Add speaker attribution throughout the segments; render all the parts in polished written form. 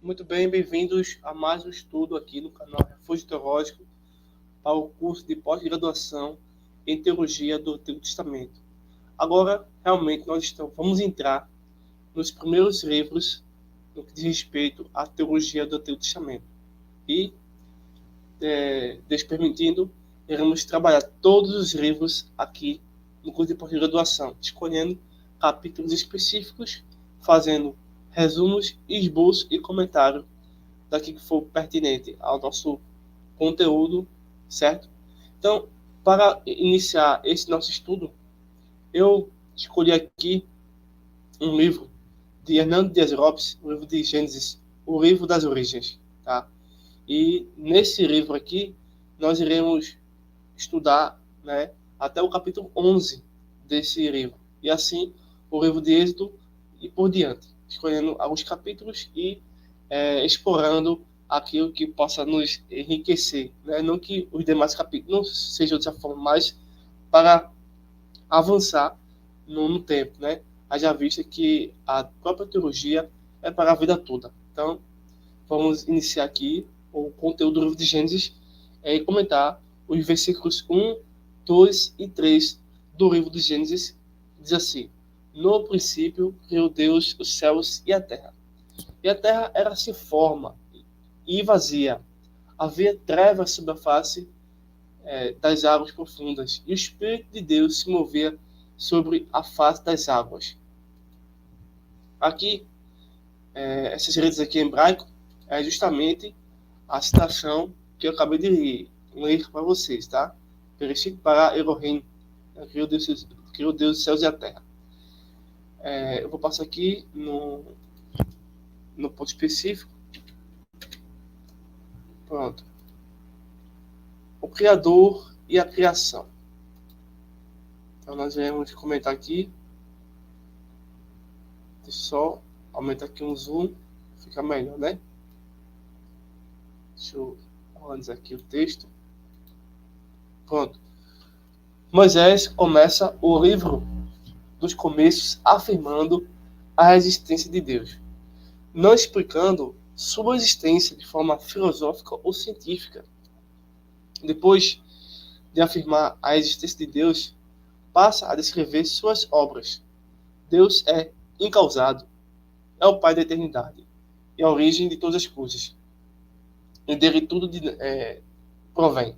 Speaker 1: Muito bem, bem-vindos a mais um estudo aqui no canal Refúgio Teológico para o curso de pós-graduação em Teologia do Antigo Testamento. Agora, realmente, vamos entrar nos primeiros livros no que diz respeito à teologia do Antigo Testamento. E, Deus permitindo, iremos trabalhar todos os livros aqui no curso de pós-graduação, escolhendo capítulos específicos, fazendo resumos, esboço e comentário daquilo que for pertinente ao nosso conteúdo, certo? Então, para iniciar esse nosso estudo, eu escolhi aqui um livro de Hernando Dias Lopes, o livro de Gênesis, o livro das origens, tá? E nesse livro aqui, nós iremos estudar, né, até o capítulo 11 desse livro. E assim, o livro de Êxodo e por diante, escolhendo alguns capítulos e explorando aquilo que possa nos enriquecer, né? Não que os demais capítulos não sejam dessa forma, mas para avançar no tempo, né? Haja vista que a própria teologia é para a vida toda. Então, vamos iniciar aqui o conteúdo do livro de Gênesis e comentar os versículos 1, 2 e 3 do livro de Gênesis. Diz assim: No princípio criou Deus os céus e a terra. E a terra era sem forma e vazia. Havia trevas sobre a face das águas profundas, e o Espírito de Deus se movia sobre a face das águas. Aqui, essas letras aqui em hebraico, é justamente a citação que eu acabei de ler para vocês, tá? Bereshit bara Elohim, criou Deus os céus e a terra. Eu vou passar aqui no ponto específico. Pronto. O Criador e a criação. Então, nós iremos comentar aqui. Deixa eu só aumentar aqui um zoom, fica melhor, né? Deixa eu organizar aqui o texto. Pronto. Moisés começa o livro dos começos afirmando a existência de Deus, não explicando sua existência de forma filosófica ou científica. Depois de afirmar a existência de Deus, passa a descrever suas obras. Deus é incausado, é o Pai da eternidade e a origem de todas as coisas. E dele tudo provém.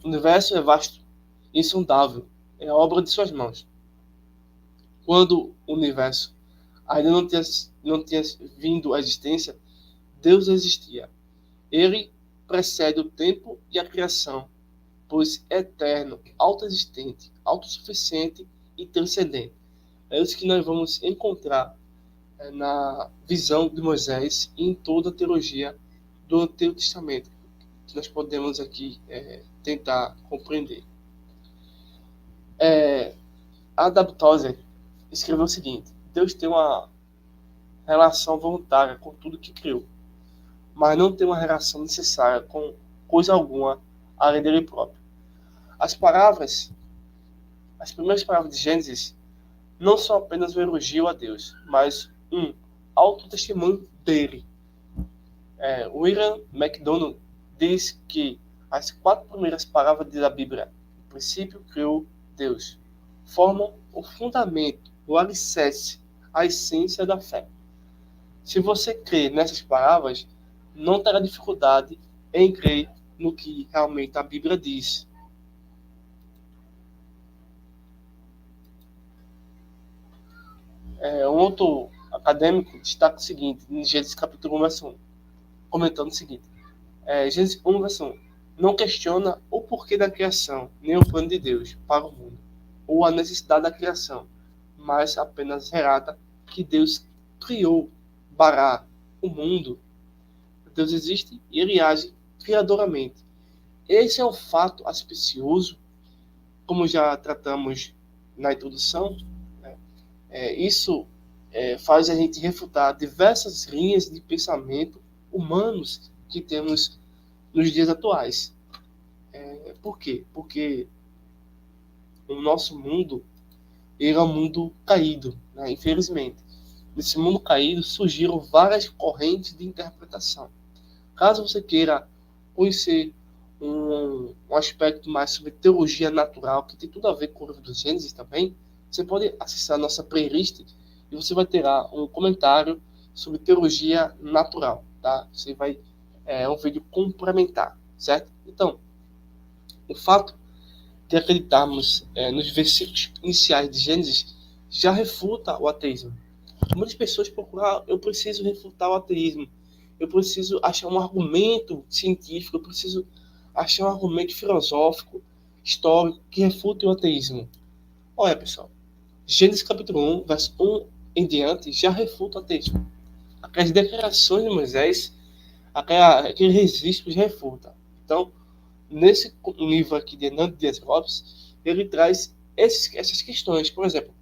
Speaker 1: O universo é vasto, insondável, é a obra de suas mãos. Quando o universo ainda não tinha vindo à existência, Deus existia. Ele precede o tempo e a criação, pois é eterno, autoexistente, autossuficiente e transcendente. É isso que nós vamos encontrar na visão de Moisés e em toda a teologia do Antigo Testamento, que nós podemos aqui tentar compreender. A.W. Tozer escreveu o seguinte: Deus tem uma relação voluntária com tudo que criou, mas não tem uma relação necessária com coisa alguma além dele próprio. As primeiras palavras de Gênesis não são apenas um elogio a Deus, mas um autotestemunho dele. William MacDonald diz que as 4 primeiras palavras da Bíblia, no princípio criou Deus, formam o fundamento, o alicerce, a essência da fé. Se você crer nessas palavras, não terá dificuldade em crer no que realmente a Bíblia diz. Um outro acadêmico destaca o seguinte, em Gênesis capítulo 1, verso 1, comentando o seguinte: Gênesis 1, verso 1, não questiona o porquê da criação, nem o plano de Deus para o mundo, ou a necessidade da criação, mas apenas relata que Deus criou, bará, o mundo. Deus existe e ele age criadoramente. Esse é um fato auspicioso, como já tratamos na introdução, né? Isso faz a gente refutar diversas linhas de pensamento humanos que temos nos dias atuais. Por quê? Porque o nosso mundo ele é um mundo caído, né? Infelizmente. nesse mundo caído, surgiram várias correntes de interpretação. Caso você queira conhecer um aspecto mais sobre teologia natural, que tem tudo a ver com o livro do Gênesis também, você pode acessar a nossa playlist e você vai ter lá um comentário sobre teologia natural, tá? Você vai, um vídeo complementar, certo? Então, o fato de acreditarmos nos versículos iniciais de Gênesis já refuta o ateísmo. Muitas pessoas procuram, eu preciso refutar o ateísmo, eu preciso achar um argumento científico, eu preciso achar um argumento filosófico, histórico, que refute o ateísmo. Olha, pessoal, Gênesis capítulo 1, verso 1 em diante, já refuta o ateísmo. Aquelas declarações de Moisés, aquele registro já refuta. Então, nesse livro aqui de Hernando Dias Lopes, ele traz essas questões. Por exemplo,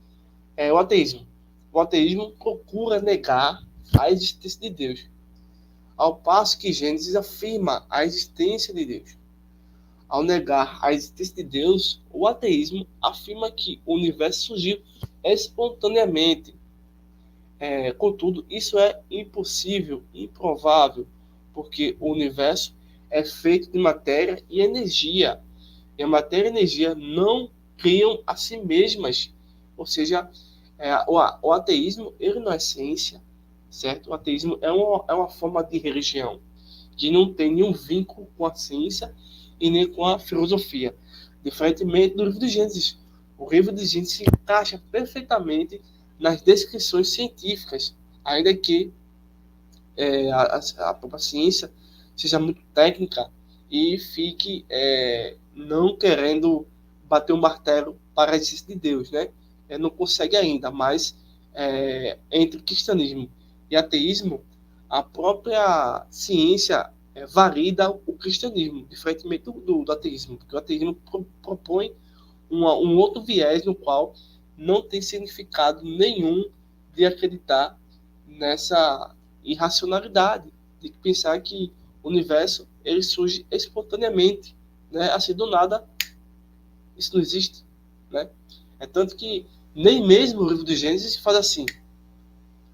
Speaker 1: o ateísmo. O ateísmo procura negar a existência de Deus, ao passo que Gênesis afirma a existência de Deus. Ao negar a existência de Deus, o ateísmo afirma que o universo surgiu espontaneamente. Contudo, isso é impossível, improvável, porque o universo é feito de matéria e energia. E a matéria e a energia não criam a si mesmas. Ou seja, o ateísmo, ele não é ciência, certo? O ateísmo é uma forma de religião que não tem nenhum vínculo com a ciência e nem com a filosofia. Diferentemente do livro de Gênesis. O livro de Gênesis se encaixa perfeitamente nas descrições científicas, ainda que a própria ciência seja muito técnica e fique não querendo bater o martelo para a existência de Deus, né? Não consegue ainda, mas entre cristianismo e ateísmo, a própria ciência valida o cristianismo, diferentemente do ateísmo, porque o ateísmo propõe um outro viés no qual não tem significado nenhum de acreditar nessa irracionalidade, de pensar que o universo ele surge espontaneamente, né? Assim, do nada, isso não existe, né? É tanto que nem mesmo o livro de Gênesis faz assim.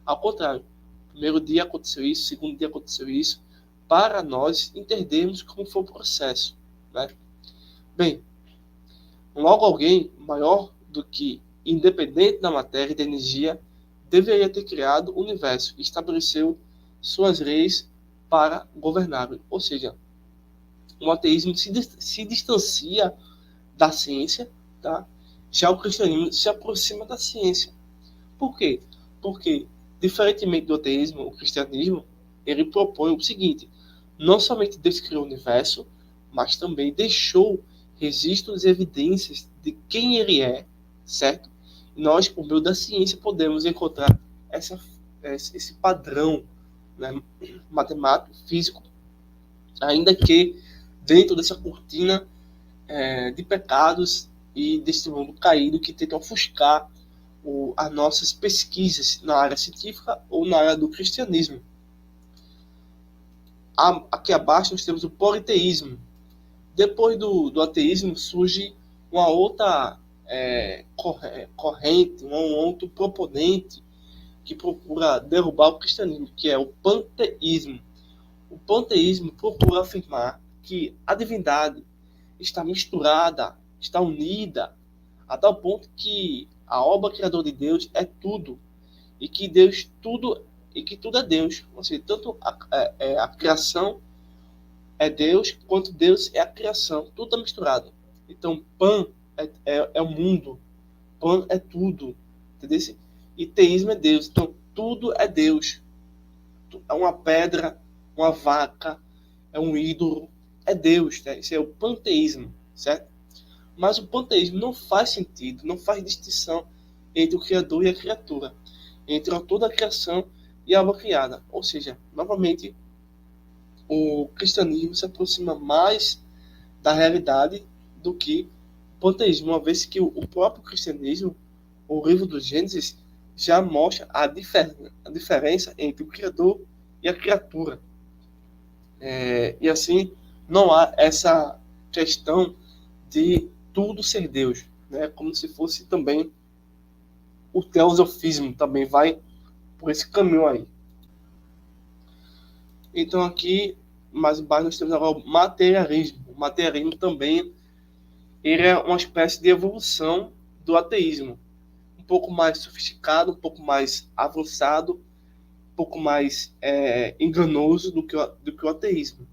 Speaker 1: Ao contrário, primeiro dia aconteceu isso, segundo dia aconteceu isso, para nós entendermos como foi o processo, né? Bem, logo alguém maior do que independente da matéria e da energia deveria ter criado o universo e estabeleceu suas leis para governá-lo. Ou seja, o ateísmo se distancia da ciência, tá? Já o cristianismo se aproxima da ciência. Por quê? Porque, diferentemente do ateísmo, o cristianismo ele propõe o seguinte: não somente Deus criou o universo, mas também deixou registros e evidências de quem ele é, certo? E nós, por meio da ciência, podemos encontrar esse padrão, né, matemático, físico, ainda que dentro dessa cortina de pecados e desse mundo caído que tenta ofuscar as nossas pesquisas na área científica ou na área do cristianismo. Aqui abaixo nós temos o politeísmo. Depois do ateísmo surge uma outra corrente, um outro proponente que procura derrubar o cristianismo, que é o panteísmo. O panteísmo procura afirmar que a divindade está misturada, está unida, a tal ponto que a obra criadora de Deus é tudo, e que Deus tudo e que tudo é Deus. Ou seja, tanto a criação é Deus, quanto Deus é a criação. Tudo está misturado. Então, Pan é o mundo. Pan é tudo. Entendeu? E teísmo é Deus. Então, tudo é Deus. É uma pedra, uma vaca, é um ídolo. É Deus. Né? Isso é o panteísmo. Certo? Mas o panteísmo não faz sentido, não faz distinção entre o Criador e a criatura. Entre o autor da criação e a obra criada. Ou seja, novamente, o cristianismo se aproxima mais da realidade do que o panteísmo, uma vez que o próprio cristianismo, o livro do Gênesis, já mostra a diferença entre o Criador e a criatura. E assim, não há essa questão de tudo ser Deus, né? Como se fosse também o teosofismo, também vai por esse caminho aí. Então aqui, mais embaixo, nós temos agora o materialismo. O materialismo também ele é uma espécie de evolução do ateísmo. Um pouco mais sofisticado, um pouco mais avançado, um pouco mais enganoso do que o ateísmo.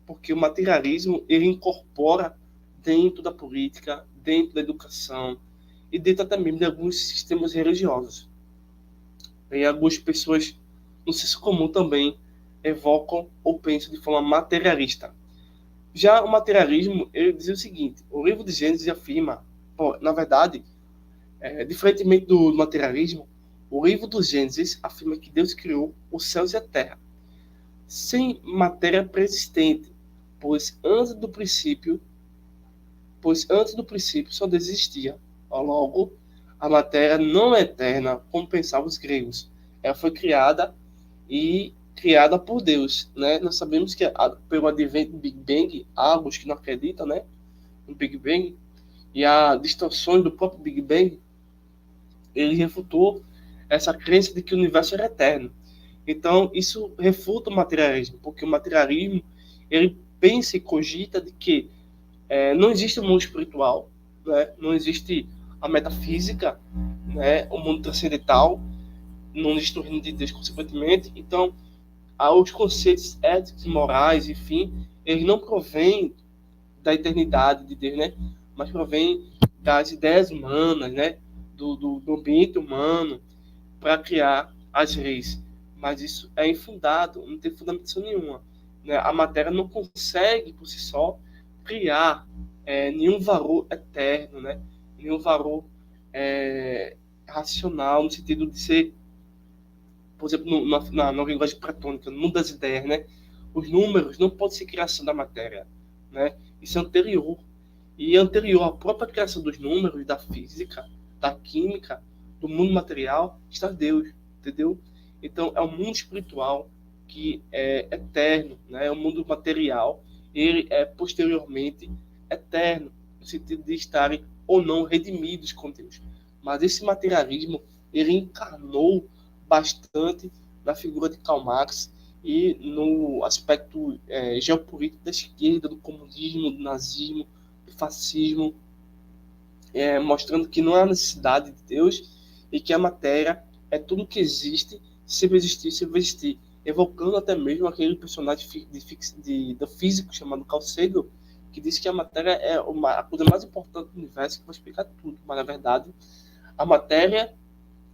Speaker 1: Porque o materialismo ele incorpora dentro da política, dentro da educação e dentro até mesmo de alguns sistemas religiosos. E algumas pessoas, no senso comum também, evocam ou pensam de forma materialista. Já o materialismo, ele diz o seguinte: o livro de Gênesis afirma, na verdade, diferentemente do materialismo, o livro do Gênesis afirma que Deus criou os céus e a terra, sem matéria preexistente, pois antes do princípio só Deus existia. Logo, a matéria não é eterna, como pensavam os gregos. Ela foi criada por Deus, né? Nós sabemos que pelo advento do Big Bang, há alguns que não acreditam, né, no Big Bang, e as distorções do próprio Big Bang, ele refutou essa crença de que o universo era eterno. Então, isso refuta o materialismo, porque o materialismo, ele pensa e cogita de que não existe o mundo espiritual, né? Não existe a metafísica, né? O mundo transcendental, não existe o reino de Deus, consequentemente. Então, os conceitos éticos e morais, enfim, eles não provêm da eternidade de Deus, né? Mas provém das ideias humanas, né? Do ambiente humano para criar as leis. Mas isso é infundado, não tem fundamentação nenhuma, né? A matéria não consegue, por si só, criar nenhum valor eterno, né? Nenhum valor racional, no sentido de ser, por exemplo, na linguagem platônica, no mundo das ideias, né? Os números não podem ser criação da matéria, né? Isso é anterior. E anterior à própria criação dos números, da física, da química, do mundo material, está Deus, entendeu? Então, é o mundo espiritual que é eterno, né? O mundo material, ele é posteriormente eterno, no sentido de estarem ou não redimidos com Deus. Mas esse materialismo, ele encarnou bastante na figura de Karl Marx e no aspecto geopolítico da esquerda, do comunismo, do nazismo, do fascismo, mostrando que não há necessidade de Deus e que a matéria é tudo que existe, se vai existir, se vai existir, evocando até mesmo aquele personagem do físico chamado Carl Sagan, que disse que a matéria é a coisa mais importante do universo, que vai explicar tudo, mas na verdade a matéria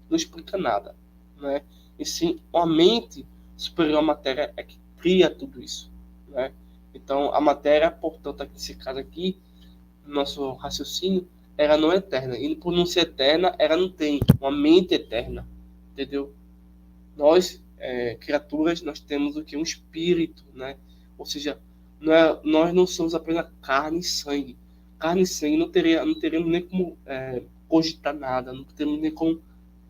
Speaker 1: não explica nada, né? E sim, a mente superior à matéria é que cria tudo isso, né? Então, a matéria, portanto, nesse caso aqui, no nosso raciocínio, ela não é eterna. E por não ser eterna, ela não tem uma mente eterna, entendeu? Nós, criaturas, nós temos o que? Um espírito, né? Ou seja, nós não somos apenas carne e sangue. Carne e sangue não teríamos nem como cogitar nada, não teríamos nem como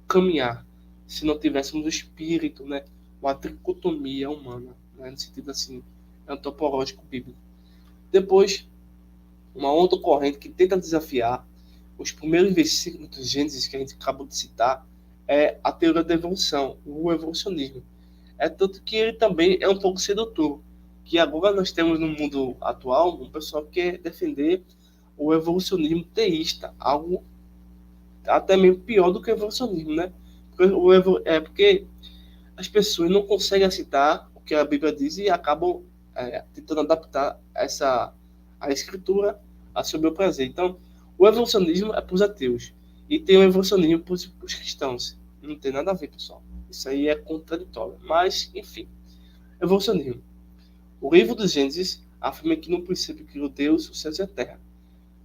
Speaker 1: caminhar se não tivéssemos o espírito, né? Uma tricotomia humana, né? No sentido assim, antropológico bíblico. Depois, uma outra corrente que tenta desafiar os primeiros versículos do Gênesis que a gente acabou de citar é a teoria da evolução, o evolucionismo. É tanto que ele também é um pouco sedutor, que agora nós temos no mundo atual um pessoal que quer defender o evolucionismo teísta, algo até mesmo pior do que o evolucionismo, né? Porque as pessoas não conseguem aceitar o que a Bíblia diz e acabam tentando adaptar a escritura a seu bel prazer. Então, o evolucionismo é para os ateus e tem o evolucionismo para os cristãos. Não tem nada a ver, pessoal. Isso aí é contraditório. Mas, enfim, evolucionismo. O livro do Gênesis afirma que no princípio criou Deus os céus e a terra.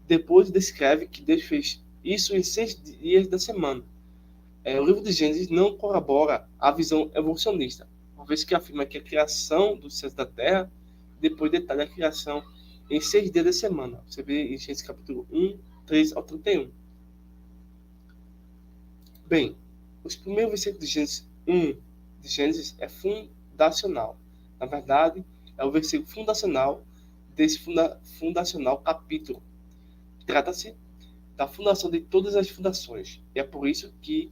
Speaker 1: Depois descreve que Deus fez isso em 6 dias da semana. O livro de Gênesis não corrobora a visão evolucionista, uma vez que afirma que a criação dos céus da terra depois detalha a criação em 6 dias da semana. Você vê em Gênesis capítulo 1, 3 ao 31. Bem, os primeiros versículos de Gênesis 1 de Gênesis é fundacional. Na verdade, é o versículo fundacional desse fundacional capítulo. Trata-se da fundação de todas as fundações. E é por isso que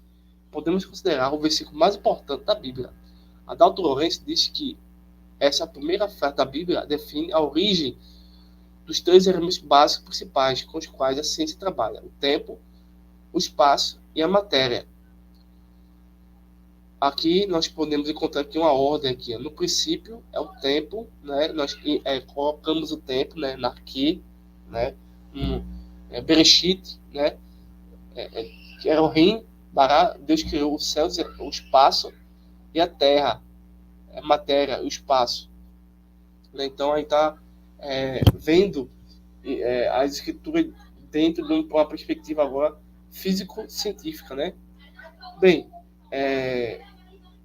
Speaker 1: podemos considerar o versículo mais importante da Bíblia. Adalto Lourenço diz que essa primeira frase da Bíblia define a origem dos três elementos básicos principais com os quais a ciência trabalha: o tempo, o espaço e a matéria. Aqui nós podemos encontrar aqui uma ordem aqui. No princípio é o tempo, né? Nós colocamos o tempo, né? Na Arqui, né? Bereshit, né? Que era o Rim, Bará. Deus criou os céus, o espaço e a terra, a matéria, o espaço. Né? Então aí está vendo as escrituras dentro de uma perspectiva agora físico-científica, né? Bem,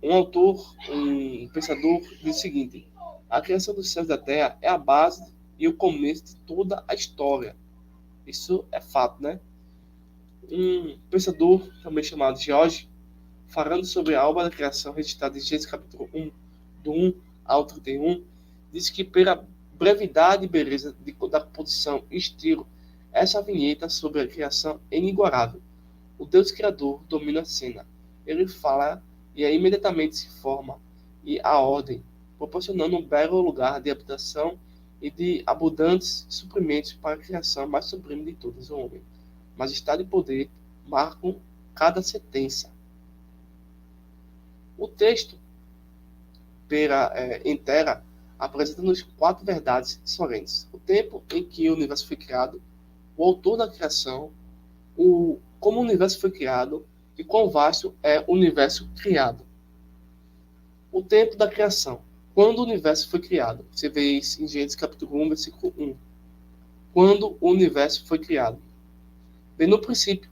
Speaker 1: um autor, um pensador, diz o seguinte: a criação dos céus e da terra é a base e o começo de toda a história. Isso é fato, né? Um pensador, também chamado George, falando sobre a obra da criação registrada em Gênesis capítulo 1, do 1 ao 31, diz que pela brevidade e beleza da composição e estilo, essa vinheta sobre a criação é inigualável. O Deus Criador domina a cena. Ele fala e aí imediatamente se forma e a ordem, proporcionando um belo lugar de habitação e de abundantes suprimentos para a criação mais sublime de todas, o homem. Majestade e poder marcam cada sentença. O texto, inteira, apresenta-nos 4 verdades solenes: o tempo em que o universo foi criado, o autor da criação, como o universo foi criado e quão vasto é o universo criado. O tempo da criação. Quando o universo foi criado. Você vê isso em Gênesis capítulo 1, versículo 1. Quando o universo foi criado. Bem, no princípio.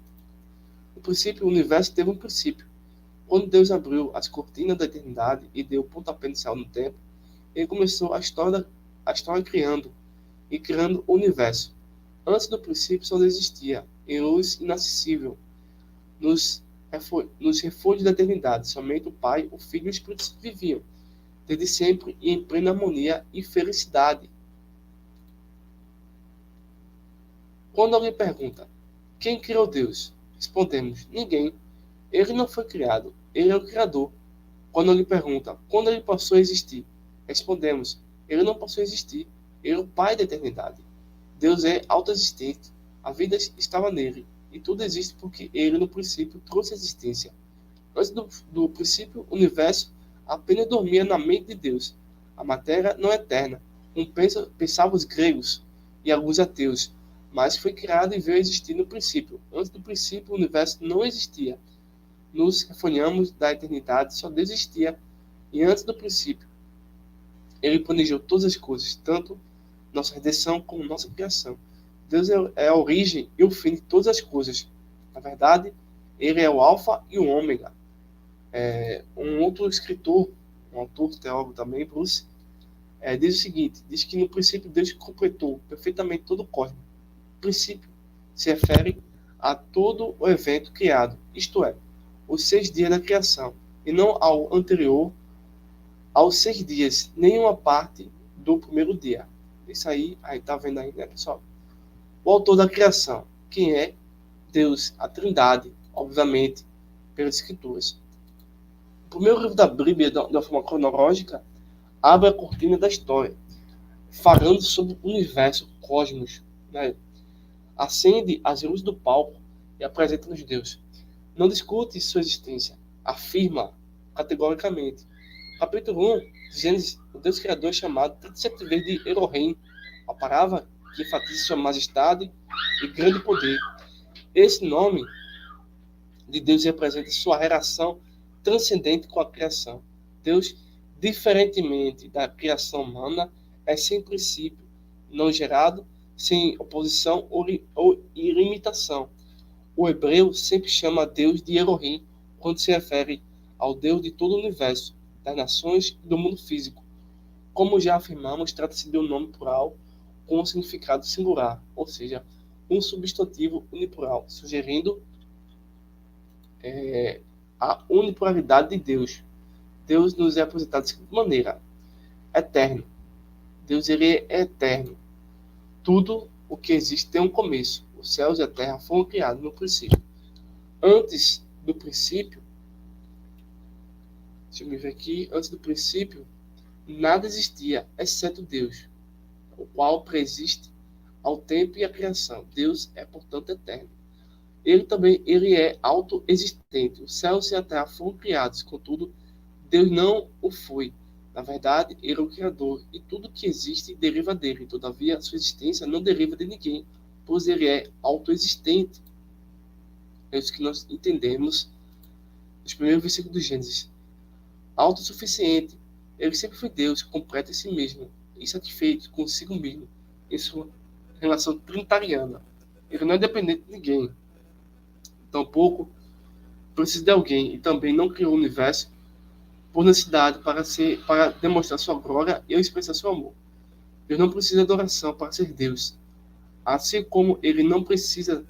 Speaker 1: No princípio, o universo teve um princípio. Quando Deus abriu as cortinas da eternidade e deu o pontapé inicial no tempo, ele começou a história criando o universo. Antes do princípio só existia, em luz inacessível, nos refúgios da eternidade. Somente o Pai, o Filho e o Espírito Santo viviam, desde sempre e em plena harmonia e felicidade. Quando alguém pergunta, quem criou Deus? Respondemos, ninguém. Ele não foi criado, ele é o Criador. Quando alguém pergunta, quando ele passou a existir? Respondemos, ele não passou a existir, ele é o Pai da eternidade. Deus é autoexistente, a vida estava nele, e tudo existe porque ele, no princípio, trouxe existência. Antes do princípio, o universo apenas dormia na mente de Deus. A matéria não é eterna, como pensavam os gregos e alguns ateus, mas foi criado e veio a existir no princípio. Antes do princípio, o universo não existia. Nos refonhamos da eternidade, só Deus existia, e antes do princípio, ele planejou todas as coisas, tanto nossa redenção como nossa criação. Deus é a origem e o fim de todas as coisas. Na verdade, ele é o alfa e o ômega. Um outro escritor, um autor teólogo também, Bruce, diz o seguinte: diz que no princípio Deus completou perfeitamente todo o cosmos. O princípio se refere a todo o evento criado, isto é, os 6 dias da criação, e não ao anterior aos 6 dias, nenhuma parte do primeiro dia. Isso aí tá vendo aí, né, pessoal? O autor da criação, quem é? Deus, a Trindade, obviamente, pelas Escrituras. O primeiro livro da Bíblia, de uma forma cronológica, abre a cortina da história, falando sobre o universo, o cosmos, né? Acende as luzes do palco e apresenta-nos Deus. Não discute sua existência, afirma categoricamente. Capítulo 1 de Gênesis, o Deus Criador é chamado 37 vezes de Elohim, a palavra que enfatiza sua majestade e grande poder. Esse nome de Deus representa sua relação transcendente com a criação. Deus, diferentemente da criação humana, é sem princípio, não gerado, sem oposição ou ilimitação. O hebreu sempre chama Deus de Elohim quando se refere ao Deus de todo o universo, das nações e do mundo físico. Como já afirmamos, trata-se de um nome plural com um significado singular, ou seja, um substantivo uniplural, sugerindo a unipolaridade de Deus. Deus nos é apresentado de seguinte maneira: eterno. Deus, ele é eterno. Tudo o que existe tem um começo. Os céus e a terra foram criados no princípio. Antes do princípio, Deixa eu me ver aqui. Antes do princípio, nada existia, exceto Deus, o qual preexiste ao tempo e à criação. Deus é, portanto, eterno. Ele é autoexistente. Os céus e a terra foram criados, contudo, Deus não o foi. Na verdade, ele é o Criador, e tudo que existe deriva dele. Todavia, sua existência não deriva de ninguém, pois ele é autoexistente. É isso que nós entendemos nos primeiros versículos do Gênesis. Autossuficiente. Ele sempre foi Deus, completo em si mesmo, e satisfeito consigo mesmo, em sua relação trinitariana. Ele não é dependente de ninguém. Tampouco precisa de alguém, e também não criou o universo por necessidade para demonstrar sua glória e expressar seu amor. Deus não precisa de oração para ser Deus, assim como ele não precisa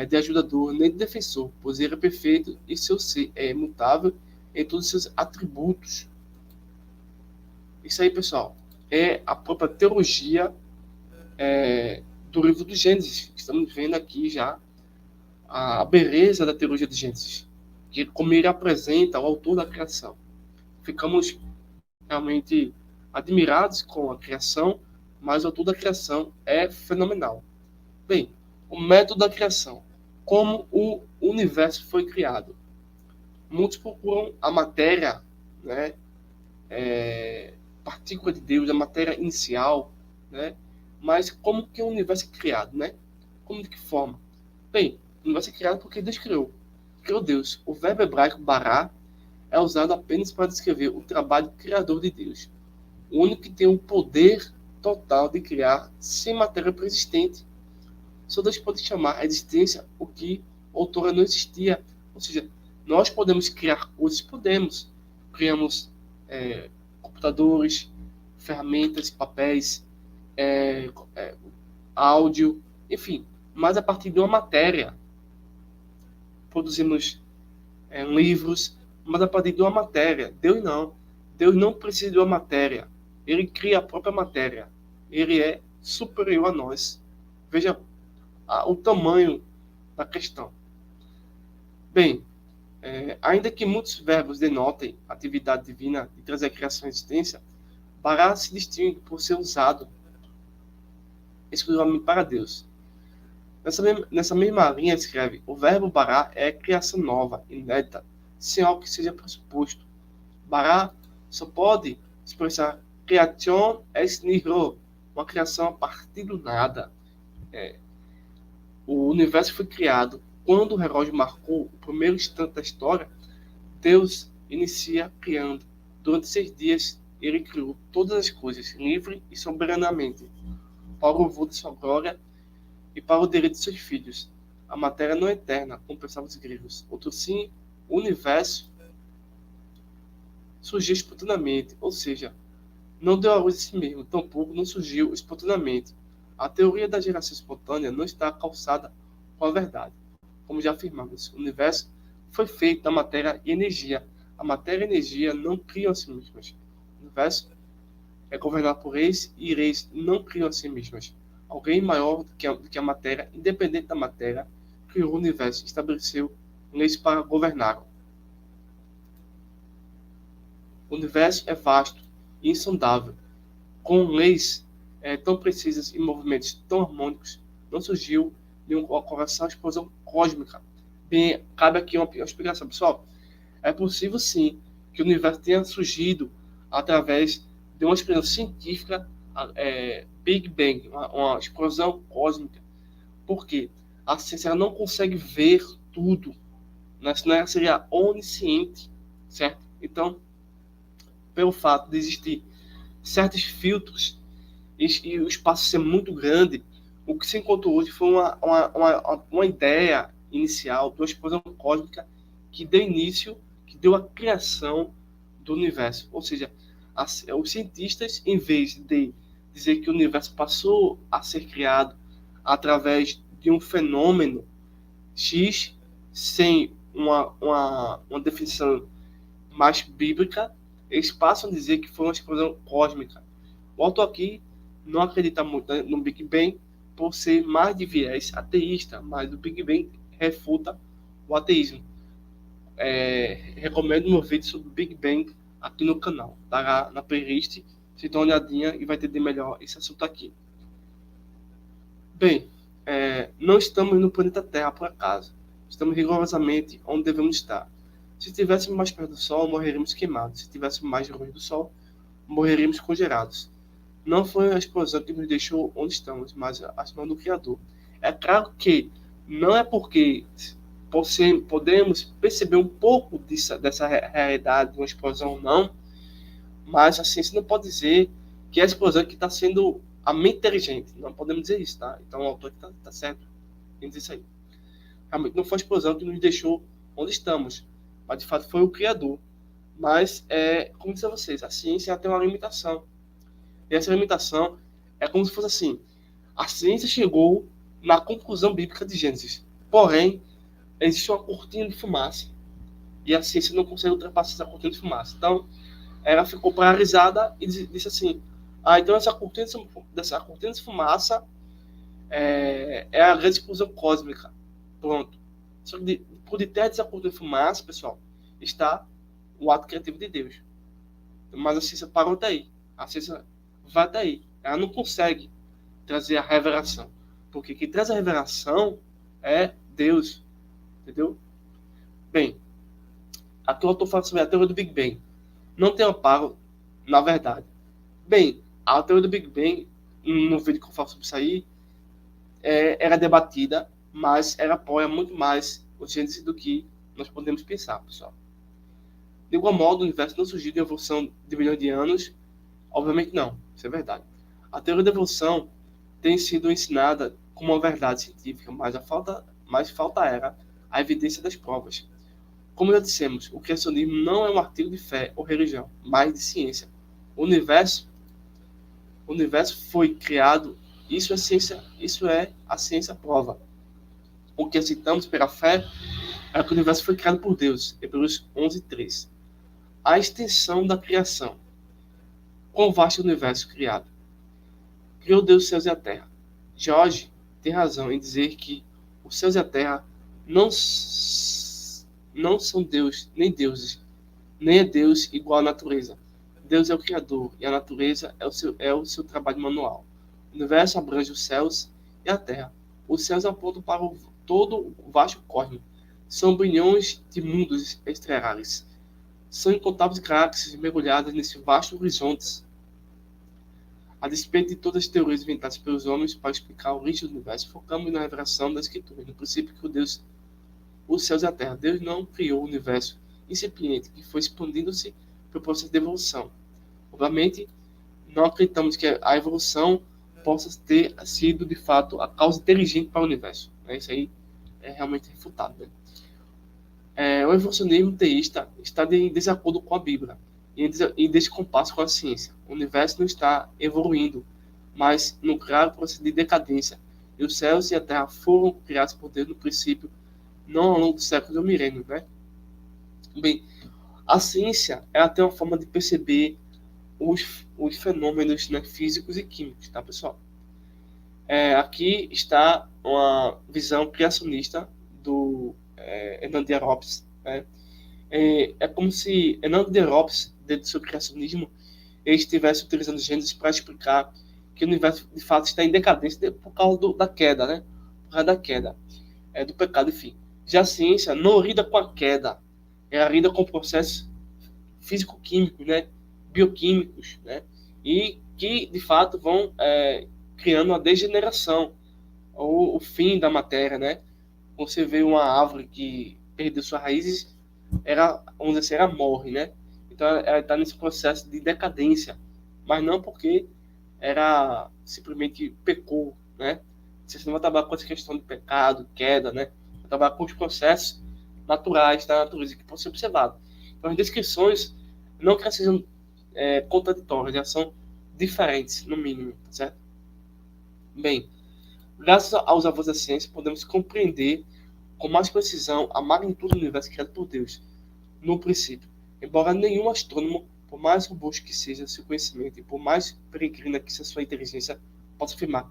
Speaker 1: de ajudador nem de defensor, pois ele é perfeito e seu ser é imutável em todos os seus atributos. Isso aí, pessoal, é a própria teologia do livro do Gênesis. Estamos vendo aqui já a beleza da teologia do Gênesis, que como ele apresenta o autor da criação. Ficamos realmente admirados com a criação, mas o autor da criação é fenomenal. Bem, o método da criação. Como o universo foi criado. Muitos procuram a matéria, né, partícula de Deus, a matéria inicial, né, mas como que o universo é criado, né? Como de que forma? Bem, o universo é criado porque Deus criou. Criou Deus. O verbo hebraico bará é usado apenas para descrever o trabalho criador de Deus. O único que tem o poder total de criar sem matéria preexistente. Só Deus pode chamar a existência o que outrora não existia. Ou seja, nós podemos criar coisas, podemos. Criamos computadores, ferramentas, papéis, áudio, enfim. Mas a partir de uma matéria. Produzimos livros, mas a partir de uma matéria. Deus não. Deus não precisa de uma matéria. Ele cria a própria matéria. Ele é superior a nós. Veja o tamanho da questão. Bem, ainda que muitos verbos denotem a atividade divina de trazer a criação à existência, Bará se distingue por ser usado exclusivamente para Deus. Nessa mesma linha escreve, o verbo Bará é criação nova, inédita, sem algo que seja pressuposto. Bará só pode expressar creation ex nihilo, uma criação a partir do nada. O universo foi criado. Quando o relógio marcou o primeiro instante da história, Deus inicia criando. Durante 6 dias, ele criou todas as coisas, livre e soberanamente, para o louvor de sua glória e para o direito de seus filhos. A matéria não é eterna, como pensavam os gregos. Outro sim, o universo surgiu espontaneamente, ou seja, não deu à luz a si mesmo, tampouco não surgiu espontaneamente. A teoria da geração espontânea não está calçada com a verdade. Como já afirmamos, o universo foi feito da matéria e energia. A matéria e a energia não criam a si mesmas. O universo é governado por reis e reis não criam a si mesmas. Alguém maior do que a matéria, independente da matéria, criou o universo e estabeleceu leis para governá-lo. O universo é vasto e insondável. Com leis tão precisas e movimentos tão harmônicos, não surgiu nenhuma coração explosão cósmica. Bem, cabe aqui uma explicação. Pessoal, é possível sim que o universo tenha surgido através de uma explosão científica, Big Bang, uma explosão cósmica. Por quê? A ciência não consegue ver tudo. Senão ela seria onisciente, certo? Então, pelo fato de existir certos filtros e o espaço ser muito grande, o que se encontrou hoje foi uma ideia inicial de uma explosão cósmica que deu início, que deu a criação do universo. Ou seja, os cientistas, em vez de dizer que o universo passou a ser criado através de um fenômeno X, sem uma definição mais bíblica, eles passam a dizer que foi uma explosão cósmica. O autor aqui não acredita muito no Big Bang por ser mais de viés ateísta, mas o Big Bang refuta o ateísmo. recomendo meu vídeo sobre Big Bang aqui no canal. Tá na playlist, se dá uma olhadinha e vai entender melhor esse assunto aqui. Bem, não estamos no planeta Terra por acaso. Estamos rigorosamente onde devemos estar. Se estivéssemos mais perto do Sol, morreríamos queimados. Se estivéssemos mais longe do Sol, morreríamos congelados. Não foi a explosão que nos deixou onde estamos, mas a ação do Criador. É claro que não é porque podemos perceber um pouco dessa realidade de uma explosão, não, mas a ciência não pode dizer que a explosão que está sendo a mente inteligente. Não podemos dizer isso, tá? Então o autor está certo em dizer isso aí. Realmente não foi a explosão que nos deixou onde estamos, mas de fato foi o Criador. Mas, como disse a vocês, a ciência tem uma limitação. E essa limitação é como se fosse assim: a ciência chegou na conclusão bíblica de Gênesis. Porém, existe uma cortina de fumaça. E a ciência não consegue ultrapassar essa cortina de fumaça. Então, ela ficou paralisada e disse assim: então essa cortina de fumaça é a grande explosão cósmica. Pronto. Só que por detrás dessa cortina de fumaça, pessoal, está o ato criativo de Deus. Mas a ciência parou até aí. A ciência vai até aí. Ela não consegue trazer a revelação. Porque quem traz a revelação é Deus. Entendeu? Bem, aqui eu estou falando sobre a teoria do Big Bang. Não tem amparo na verdade. Bem, a teoria do Big Bang, no vídeo que eu falo sobre isso aí, era debatida, mas ela apoia muito mais o Gênesis do que nós podemos pensar, pessoal. De igual modo, o universo não surgiu de evolução de milhões de anos. Obviamente não, isso é verdade. A teoria da evolução tem sido ensinada como uma verdade científica, mas falta era a evidência das provas. Como já dissemos, o criacionismo não é um artigo de fé ou religião, mas de ciência. O universo foi criado, isso é a ciência prova. O que aceitamos pela fé é que o universo foi criado por Deus, Hebreus 11:3. A extensão da criação. Quão vasto é o universo criado? Criou Deus os céus e a terra. George tem razão em dizer que os céus e a terra não são Deus, nem deuses, nem é Deus igual à natureza. Deus é o Criador e a natureza é o seu trabalho manual. O universo abrange os céus e a terra. Os céus apontam para todo o vasto cosmos. São bilhões de mundos estelares. São incontáveis galáxias mergulhadas nesse vasto horizonte. A despeito de todas as teorias inventadas pelos homens para explicar a origem do universo, focamos na revelação da Escritura, no princípio que Deus os céus e a terra. Deus não criou o universo incipiente que foi expandindo-se pelo processo de evolução. Obviamente, não acreditamos que a evolução possa ter sido, de fato, a causa inteligente para o universo. Isso aí é realmente refutado. O evolucionismo teísta está em desacordo com a Bíblia e em descompasso com a ciência. O universo não está evoluindo, mas no claro processo de decadência. E os céus e a terra foram criados por Deus no princípio, não ao longo dos séculos ou milênios, né? Bem, a ciência ela tem uma forma de perceber os fenômenos, né, físicos e químicos, tá, pessoal? Aqui está uma visão criacionista do Hernando de Arópolis, né? É como se Hernando de Arópolis, dentro do seu criacionismo, ele estivesse utilizando Gênesis para explicar que o universo, de fato, está em decadência por causa da queda, né? Por causa da queda, do pecado, enfim. Já a ciência não lida com a queda, ela lida com processos físico-químicos, né? Bioquímicos, né? E que, de fato, vão criando a degeneração, ou o fim da matéria, né? Você vê uma árvore que perdeu suas raízes, vamos dizer assim, ela morre, né? Então ela está nesse processo de decadência, mas não porque ela simplesmente pecou, né? Você não vai trabalhar com essa questão de pecado, queda, né? Vai trabalhar com os processos naturais da natureza que podem ser observados. Então as descrições, não que elas sejam contraditórias, elas são diferentes, no mínimo, tá certo? Bem, graças aos avanços da ciência, podemos compreender com mais precisão a magnitude do universo criado por Deus, no princípio. Embora nenhum astrônomo, por mais robusto que seja seu conhecimento e por mais peregrina que seja sua inteligência, possa afirmar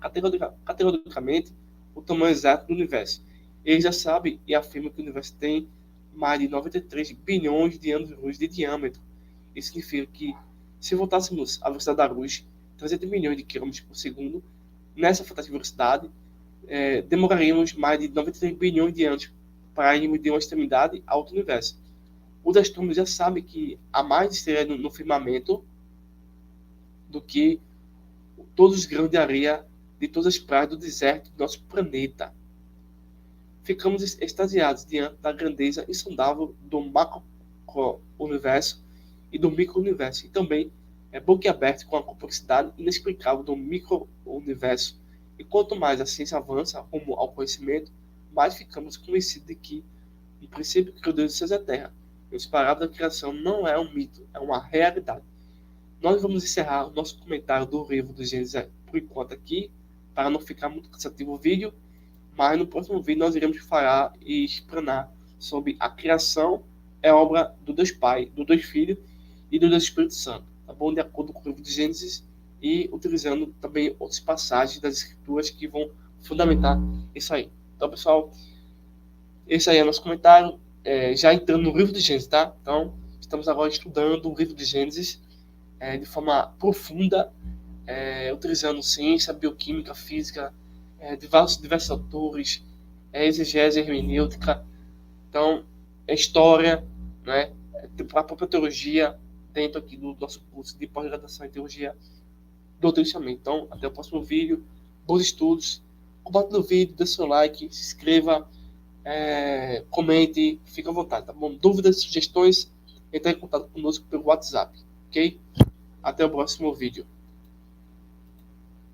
Speaker 1: categoricamente o tamanho exato do universo. Ele já sabe e afirma que o universo tem mais de 93 bilhões de anos-luz de diâmetro. Isso significa que, se voltássemos à velocidade da luz, 300 milhões de quilômetros por segundo, nessa fantástica velocidade, demoraríamos mais de 93 bilhões de anos para irmos de uma extremidade a outro universo. Os astrônomos já sabem que há mais estrelas no firmamento do que todos os grãos de areia de todas as praias do deserto do nosso planeta. Ficamos extasiados diante da grandeza insondável do macro-universo e do micro-universo, e também boquiaberto com a complexidade inexplicável do micro-universo. E quanto mais a ciência avança rumo ao conhecimento, mais ficamos convencidos de que, no princípio, criou Deus e céus e terra. E os parábolas da criação não é um mito, é uma realidade. Nós vamos encerrar o nosso comentário do livro do Gênesis por enquanto aqui, para não ficar muito cansativo o vídeo, mas no próximo vídeo nós iremos falar e explanar sobre a criação é obra do Deus Pai, do Deus Filho e do Deus Espírito Santo, tá bom? De acordo com o livro de Gênesis e utilizando também outras passagens das Escrituras que vão fundamentar isso aí. Então, pessoal, esse aí é o nosso comentário, já entrando no livro de Gênesis, tá? Então, estamos agora estudando o livro de Gênesis de forma profunda, utilizando ciência, bioquímica, física, diversos autores, exegese hermenêutica, então, história, né, a própria teologia, dentro aqui do nosso curso de pós-graduação em teologia do Testamento. Então, até o próximo vídeo, bons estudos, compartilhe o vídeo, dê seu like, se inscreva, comente, fique à vontade, tá bom? Dúvidas, sugestões, entre em contato conosco pelo WhatsApp, ok? Até o próximo vídeo.